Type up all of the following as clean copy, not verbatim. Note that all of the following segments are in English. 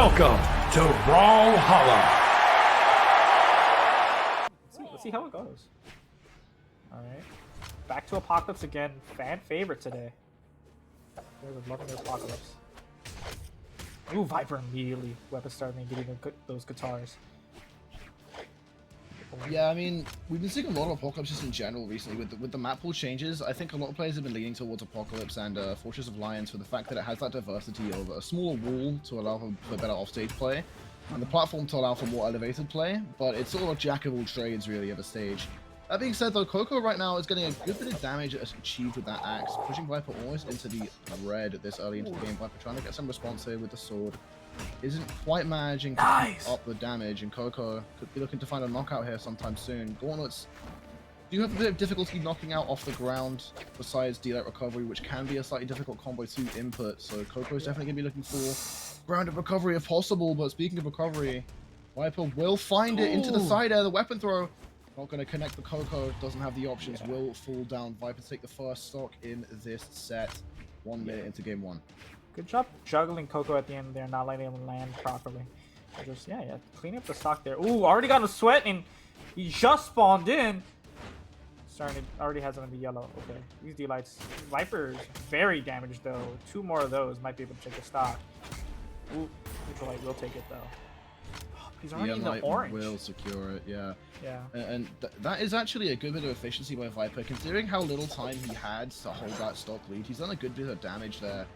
Welcome to Brawlhalla. Let's see how it goes. Alright. Back to Apocalypse again. Fan favorite today. I was loving the Apocalypse. Ooh, Vipr immediately. Weapon starting getting those guitars. Yeah, I mean, we've been seeing a lot of Apocalypse just in general recently with the map pool changes. I think a lot of players have been leaning towards Apocalypse and Fortress of Lions for the fact that it has that diversity of a smaller wall to allow for better offstage play, and the platform to allow for more elevated play, but it's sort of a jack of all trades really at a stage. That being said though, Koko right now is getting a good bit of damage achieved with that axe, pushing Vipr almost into the red this early into the game. Vipr trying to get some response here with the sword. Isn't quite managing to keep up the damage, and Koko could be looking to find a knockout here sometime soon. Gauntlets do have a bit of difficulty knocking out off the ground, besides D-Light recovery, which can be a slightly difficult combo to input, so Koko is definitely going to be looking for grounded recovery if possible. But speaking of recovery, Vipr will find it into the side air, the weapon throw. Not going to connect the Koko, doesn't have the options, will fall down. Vipr take the first stock in this set, 1 minute into game 1. Good job juggling Koko at the end there, not letting him land properly. Just cleaning up the stock there. Ooh, already got a sweat and he just spawned in. Already has him in the yellow. Okay, these D-Lights. Vipr's very damaged though. 2 more of those might be able to take the stock. Ooh, Neutral Light will take it though. He's already in the orange. Will secure it, yeah. Yeah. And that is actually a good bit of efficiency by Vipr, considering how little time he had to hold that stock lead. He's done a good bit of damage there.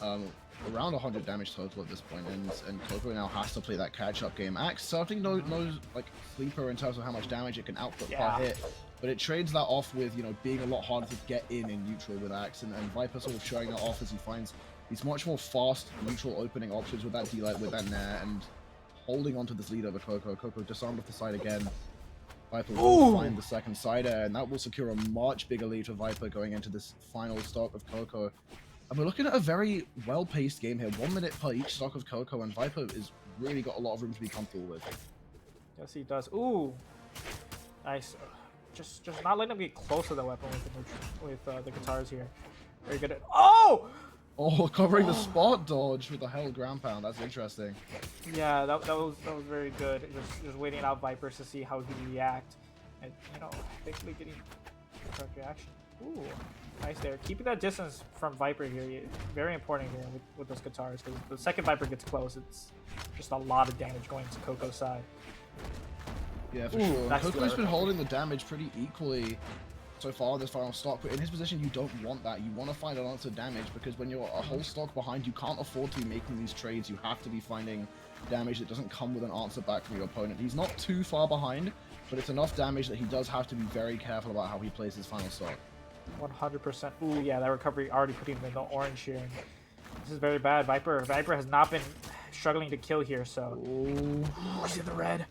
Around 100 damage total at this point, and Koko now has to play that catch-up game. Axe certainly no like sleeper in terms of how much damage it can output per hit, but it trades that off with, you know, being a lot harder to get in neutral with Axe, and Vipr sort of showing that off as he finds these much more fast neutral opening options with that D-Light, with that Nair, and holding onto this lead over Koko. Koko disarmed off the side again. Vipr will find the second side air, and that will secure a much bigger lead for Vipr going into this final stock of Koko. And we're looking at a very well-paced game here. 1 minute per each stock of Koko, and Vipr has really got a lot of room to be comfortable with. Yes, he does. Ooh, nice. Just not letting him get close to the weapon with the guitars here. Very good at. Oh, covering the spot dodge with the held ground pound. That's interesting. Yeah, that was very good. Just waiting out Vipr to see how he react, and basically getting the correct reaction. Ooh, nice there. Keeping that distance from Vipr here, very important here with those guitars, because the second Vipr gets close, it's just a lot of damage going to Koko's side. Yeah, for sure. Koko's been holding the damage pretty equally so far in this final stock, but in his position, you don't want that. You want to find an answer damage, because when you're a whole stock behind, you can't afford to be making these trades. You have to be finding damage that doesn't come with an answer back from your opponent. He's not too far behind, but it's enough damage that he does have to be very careful about how he plays his final stock. 100%. Ooh, yeah, that recovery already putting him in the orange here. This is very bad. Vipr has not been struggling to kill here, so. Ooh, see the red.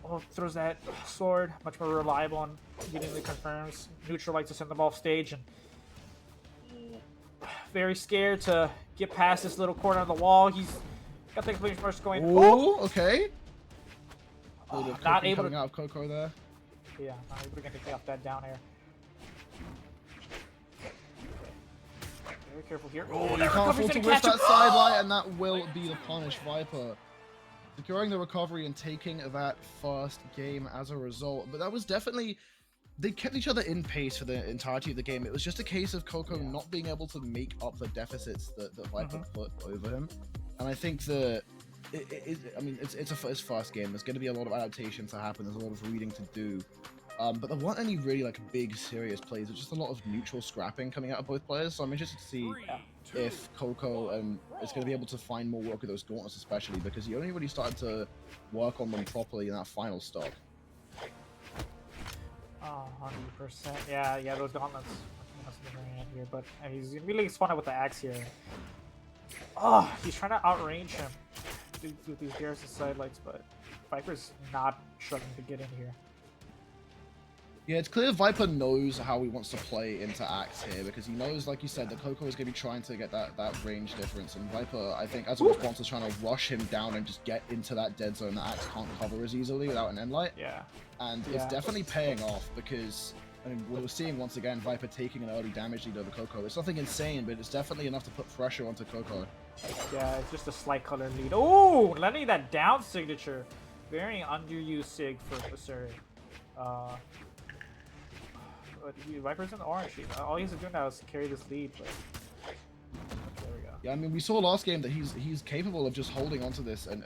Oh, throws that sword, much more reliable on getting the confirms. Neutral Light to send them off stage, and very scared to get past this little corner of the wall. He's got the completion first going. Ooh, okay. Not able to out of Koko there. Yeah, not able to get off that down air. Very careful here. Oh, you can't afford to whiff that sideline, and that will be the punish. Vipr securing the recovery and taking that first game as a result. But that was definitely, they kept each other in pace for the entirety of the game. It was just a case of Koko not being able to make up the deficits that Vipr put over him. And I think that it's his first game. There's going to be a lot of adaptation to happen. There's a lot of reading to do. But there weren't any really big serious plays. It's just a lot of neutral scrapping coming out of both players. So I'm interested to see if Koko is going to be able to find more work with those gauntlets, especially because he only really started to work on them properly in that final stock. 100%. Yeah, those gauntlets. Here, but he's really spawning with the axe here. Oh, he's trying to outrange him with these garrison sidelights, but Vipr's not struggling to get in here. Yeah, it's clear Vipr knows how he wants to play into Axe here, because he knows, like you said, that Koko is going to be trying to get that range difference, and Vipr, I think, as a response, is trying to rush him down and just get into that dead zone that Axe can't cover as easily without an end light. Yeah. And it's definitely paying off, because I mean, we're seeing once again Vipr taking an early damage lead over Koko. It's nothing insane, but it's definitely enough to put pressure onto Koko. Yeah, it's just a slight color lead. Oh, landing that down signature. Very underused sig for Surrey. Viper's in the orange sheet. All he has to do now is carry this lead, but there we go. Yeah, I mean, we saw last game that he's capable of just holding onto this and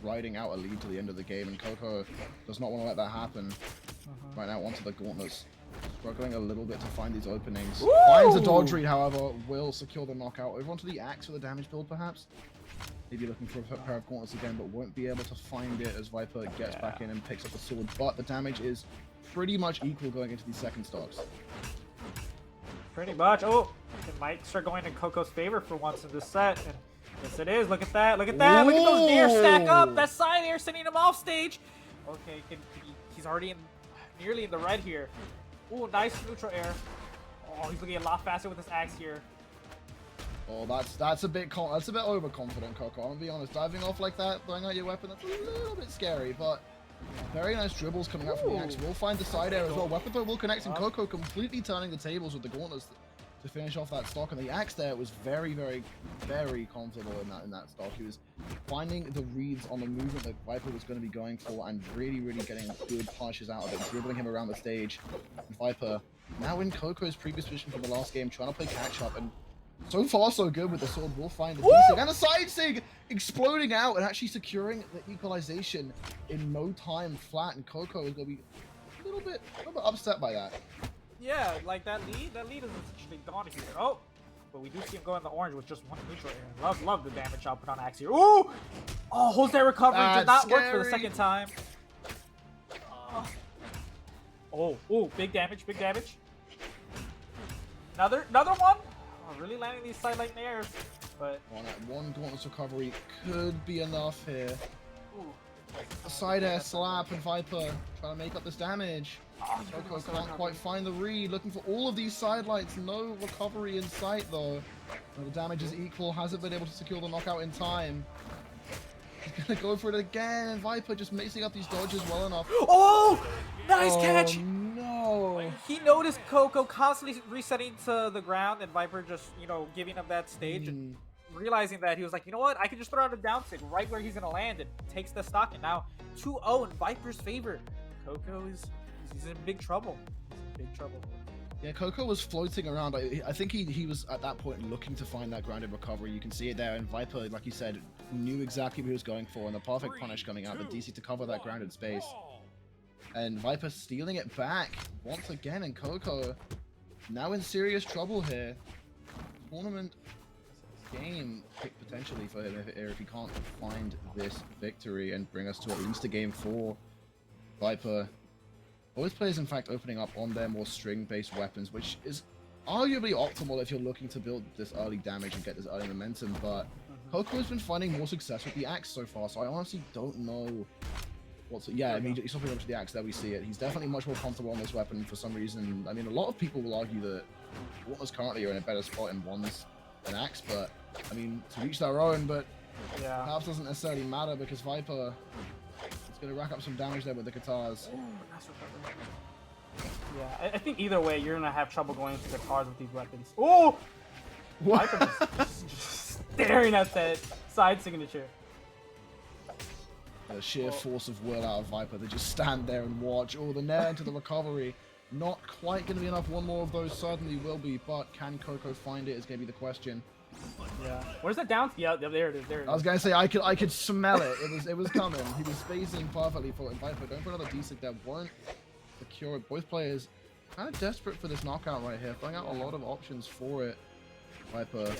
riding out a lead to the end of the game, and Koko does not want to let that happen. Right now, onto the gauntlets. Struggling a little bit to find these openings. Woo! Finds a dodge read, however, will secure the knockout. Over onto the axe for the damage build, perhaps. Maybe looking for a pair of gauntlets again, but won't be able to find it as Viper gets back in and picks up the sword. But the damage is pretty much equal going into these second stocks. Pretty much. Oh, it might start going in Koko's favor for once in this set. And yes, it is. Look at that. Look at that. Look at those air stack up. That side air sending him off stage. Okay, he's already nearly in the red here. Oh, nice neutral air. Oh, he's looking a lot faster with this axe here. Oh, that's a bit overconfident, Koko. I'm gonna be honest. Diving off like that, throwing out your weapon, that's a little bit scary, but very nice dribbles coming out from the axe. We'll find the side air as well. Weapon throw will connect, and Koko completely turning the tables with the gauntlets to finish off that stock. And the axe there was very, very, very comfortable in that stock. He was finding the reads on the movement that Viper was going to be going for, and really, really getting good punishes out of it, dribbling him around the stage. And Viper now in Koko's previous position from the last game, trying to play catch up, and so far so good with the sword. We'll find a D-Sig and a side sig exploding out and actually securing the equalization in no time flat. And Koko is going to be a little bit upset by that. Yeah, like that lead is essentially gone here. Oh, but we do see him go in the orange with just one neutral air. Love the damage output on axe here. Ooh! Oh, holds that recovery. Did not work for the second time. Oh, big damage, big damage. Another one. Oh, really landing these sidelight airs, but one gauntless recovery could be enough here. Ooh. A side air slap, and Viper trying to make up this damage. Koko can't quite find the read, looking for all of these sidelights. No recovery in sight though. And the damage is equal, hasn't been able to secure the knockout in time. He's gonna go for it again, and Viper just mixing up these dodges well enough. Oh! Nice catch! No! He noticed Koko constantly resetting to the ground, and Viper just, giving up that stage and realizing that he was like, you know what? I can just throw out a down stick right where he's gonna land, and takes the stock. And now 2-0 in Viper's favor. Koko he's in big trouble. He's in big trouble. Yeah, Koko was floating around. I think he was at that point looking to find that grounded recovery. You can see it there, and Viper, like you said, knew exactly what he was going for, and the perfect punish coming out, the DC to cover that grounded space. And Viper stealing it back once again, and Koko now in serious trouble here. Tournament game pick potentially for him if he can't find this victory and bring us to at least a game 4. Viper always plays, in fact, opening up on their more string-based weapons, which is arguably optimal if you're looking to build this early damage and get this early momentum, but Koko has been finding more success with the axe so far, so I honestly don't know what's... Yeah, immediately swapping over to the axe, there we see it. He's definitely much more comfortable on this weapon for some reason. I mean, a lot of people will argue that Gauntlets currently are in a better spot in wands than axe, but, I mean, to reach their own, but perhaps doesn't necessarily matter because Viper is going to rack up some damage there with the guitars. Ooh, nice recovery. Yeah, I think either way, you're going to have trouble going into guitars with these weapons. Oh! Viper just staring at that side signature. The sheer force of will out of Viper. They just stand there and watch. Oh, the nair into the recovery. Not quite going to be enough. One more of those certainly will be, but can Koko find it is going to be the question. Yeah. Where's that down? Yeah, there it is. There it is. I was going to say, I could smell it. It was coming. He was spacing perfectly for it. Viper going for another D-Sig that won't secure it. Both players kind of desperate for this knockout right here. Throwing out a lot of options for it. Viper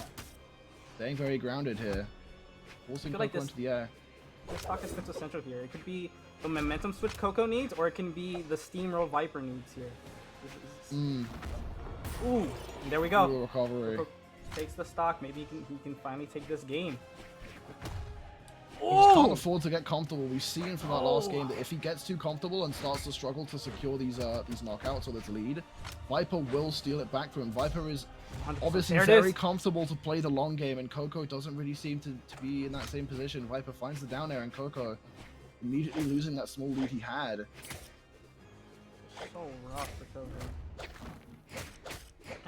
staying very grounded here. Forcing Koko into the air. This stock is central here. It could be the momentum switch Koko needs, or it can be the steamroll Viper needs here. Ooh, and there we go. Ooh, recovery. Koko takes the stock. Maybe he can finally take this game. He just can't afford to get comfortable. We've seen from that last game that if he gets too comfortable and starts to struggle to secure these knockouts or this lead, Viper will steal it back from him. Viper is obviously very comfortable to play the long game, and Koko doesn't really seem to be in that same position. Viper finds the down air, and Koko immediately losing that small lead he had. So rough for Koko.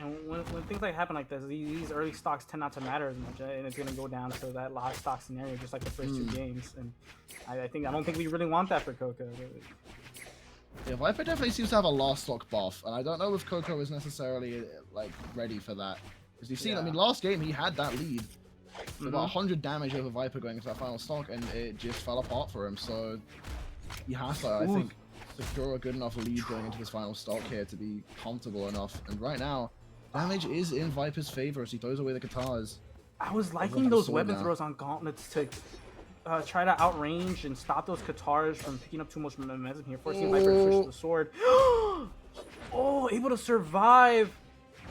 And when things like happen like this, these early stocks tend not to matter as much, and it's gonna go down to that last stock scenario, just like the first two games. And I don't think we really want that for Koko. Yeah, Viper definitely seems to have a last stock buff, and I don't know if Koko is necessarily like ready for that. Because you've seen, I mean, last game he had that lead, about 100 damage over Viper going into that final stock, and it just fell apart for him. So he has to, I think, secure a good enough lead going into this final stock here to be comfortable enough. And right now, damage is in Viper's favor as he throws away the guitars. I was liking those weapon throws on gauntlets to try to outrange and stop those Katars from picking up too much momentum here, forcing Viper to switch to the sword. Oh, able to survive.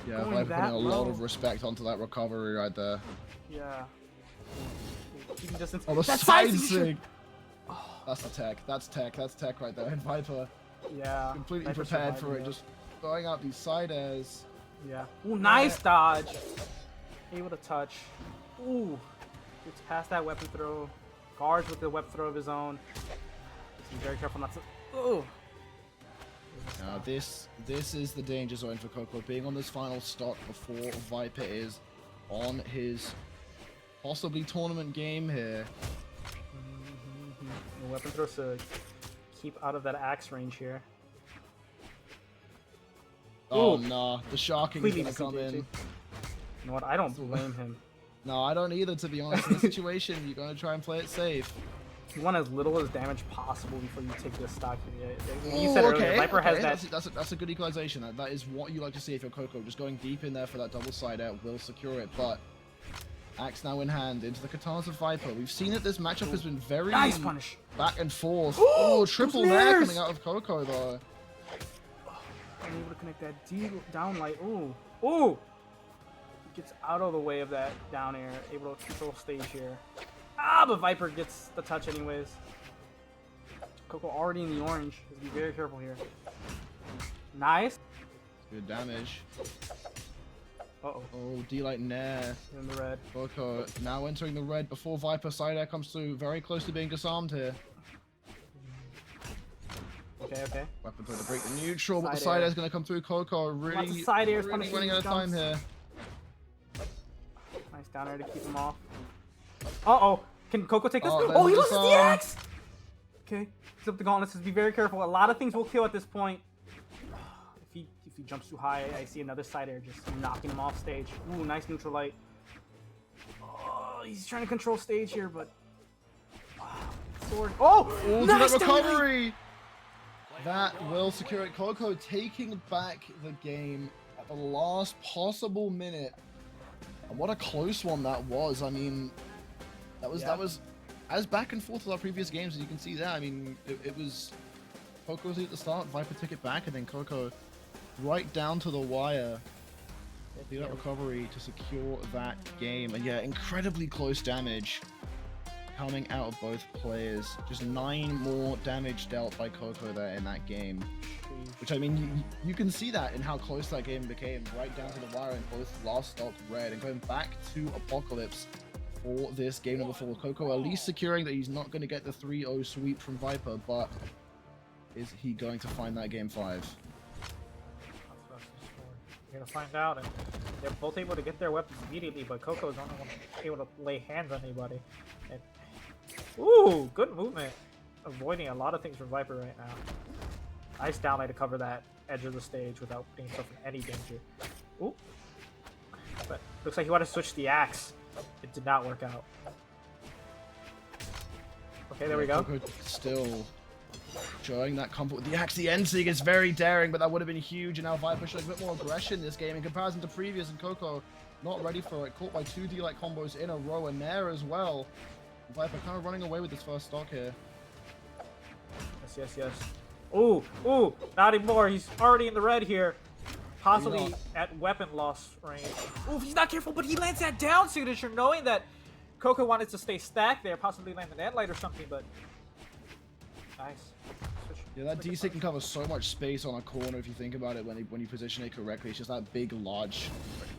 Yeah, Viper putting a lot of respect onto that recovery right there. Yeah. Keeping distance. Oh, the side sig. That's the tech. That's tech. That's tech right there. And Viper, completely Viper prepared for it. Just throwing out these side airs. Yeah. Ooh, nice dodge. Able to touch. Ooh. Gets past that weapon throw. Guards with the weapon throw of his own. Just be very careful not to. Ooh. Now this is the danger zone for Koko, being on this final stock before Viper is on his possibly tournament game here. The weapon throws to keep out of that axe range here. Oh no, the sharking is gonna come in. You know what? I don't blame him. No, I don't either, to be honest. In this situation, you're gonna try and play it safe. You want as little as damage possible before you take this stock. You said earlier, Viper has that. That's a good equalization. That is what you like to see if you're Koko. Just going deep in there for that double side out will secure it. But axe now in hand into the Katars of Viper. We've seen that this matchup has been very nice punish. Back and forth. Oh, triple nair coming out of Koko though. I'm able to connect that down light. Ooh, ooh. Gets out of the way of that down air. Able to control stage here. Ah, but Viper gets the touch anyways. Koko already in the orange. Just be very careful here. Nice. Good damage. Uh-oh. Oh, D-Light Nair. In the red. Koko now entering the red before Viper side air comes through. Very close to being disarmed here. Okay, okay. Weapon throw to break the neutral, but the side air is going to come through. Koko really running out of time here. Nice down air to keep him off. Uh-oh. Can Koko take this? Oh, he loses the axe! Okay. He's up the gauntlets. Just be very careful. A lot of things will kill at this point. If he jumps too high, I see another side air just knocking him off stage. Ooh, nice neutral light. Oh, he's trying to control stage here, but... sword. Oh! Nice recovery! That will secure it. Koko taking back the game at the last possible minute. And what a close one that was. I mean, that was as back and forth as our previous games, as you can see there. I mean, it was Koko's at the start, Viper took it back, and then Koko right down to the wire. That recovery to secure that game. And yeah, incredibly close damage coming out of both players. Just 9 more damage dealt by Koko there in that game. Which, I mean, you can see that in how close that game became, right down to the wire in both last stock red, and going back to Apocalypse for this game number 4. Koko at least securing that he's not going to get the 3-0 sweep from Viper, but is he going to find that game 5? We're gonna find out, and they're both able to get their weapons immediately, but Koko's not able to lay hands on anybody. And, ooh, good movement, avoiding a lot of things from Viper right now. Nice downlight to cover that edge of the stage without putting himself in any danger. Ooh, but looks like he wanted to switch the axe. It did not work out. Okay, there we go. Koko still showing that comfort with the axe. The N-Sig is very daring, but that would have been huge. And now Viper showing a bit more aggression in this game in comparison to previous, and Koko not ready for it. Caught by 2 D-like combos in a row, and Nair as well. Viper kind of running away with this first stock here. Yes. Ooh, not anymore. He's already in the red here. Possibly at weapon loss range. Ooh, he's not careful, but he lands that down signature, knowing that Koko wanted to stay stacked there, possibly land the net light or something, but nice. Yeah, that D-Sig can cover so much space on a corner if you think about it when you position it correctly. It's just that big, large,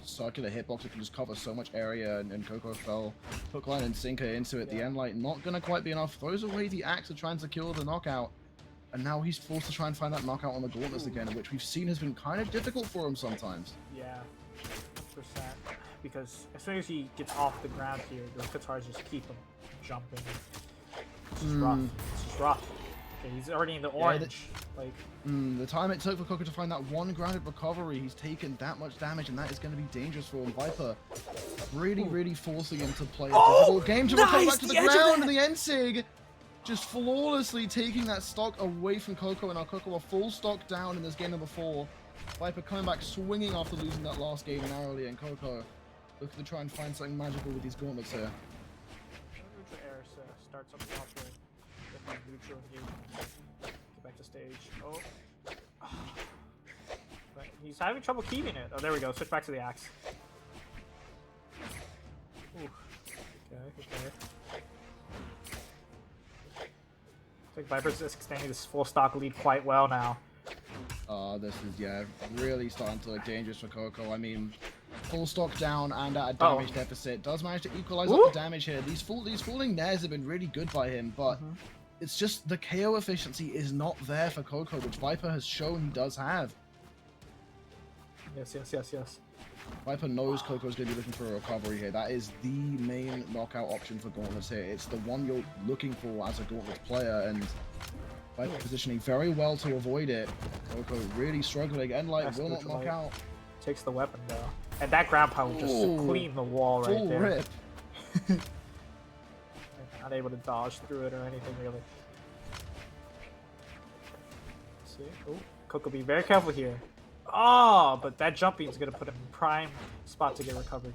circular hitbox that can just cover so much area, and Koko fell hook, line, and sinker into it. The end light not going to quite be enough. Throws away the axe to try and secure the knockout. And now he's forced to try and find that knockout on the gauntlets again, which we've seen has been kind of difficult for him sometimes. Yeah, Because as soon as he gets off the ground here, those Katars just keep him jumping. This is rough. This is rough. Okay, he's already in the orange. The time it took for Koko to find that one grounded recovery, he's taken that much damage, and that is going to be dangerous for him. Vipr really forcing him to play a difficult game to recover back to the ground, and the Ensig just flawlessly taking that stock away from Koko, and now Koko a full stock down in this game number 4. Vipr coming back swinging after losing that last game narrowly, and Koko looking to try and find something magical with these gauntlets here. Neutral air starts up top here. Get neutral engagement. Get back to stage. Oh. But he's having trouble keeping it. Oh, there we go. Switch back to the axe. Ooh. Okay. I think Vipr's extending this full stock lead quite well now. This is, really starting to look dangerous for Koko. I mean, full stock down and at a damage deficit. Does manage to equalize up the damage here. These falling nairs have been really good by him, but it's just the KO efficiency is not there for Koko, which Vipr has shown he does have. Yes. Vipr knows Koko's going to be looking for a recovery here. That is the main knockout option for Gauntlets here. It's the one you're looking for as a Gauntlets player, and Vipr positioning very well to avoid it. Koko really struggling, and will not knock out. Takes the weapon though, and that ground pound just clean the wall right full there. Rip. Not able to dodge through it or anything really. Let's see, Koko, be very careful here. Oh, but that jumping is gonna put him in prime spot to get recovered.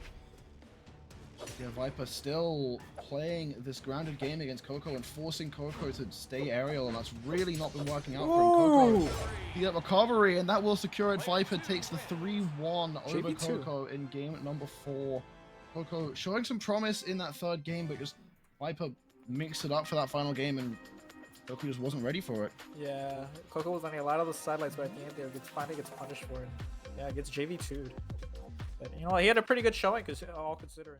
Yeah, Vipr still playing this grounded game against Koko and forcing Koko to stay aerial, and that's really not been working out for him. Koko, he got recovery, and that will secure it. Vipr takes the 3-1 over Koko in game number 4. Koko showing some promise in that 3rd game, but just Vipr mixed it up for that final game, and Koko just wasn't ready for it. Yeah, Koko was running a lot of the sidelights, but at the end there, finally gets punished for it. Yeah, gets JV2'd. But, he had a pretty good showing, all considering.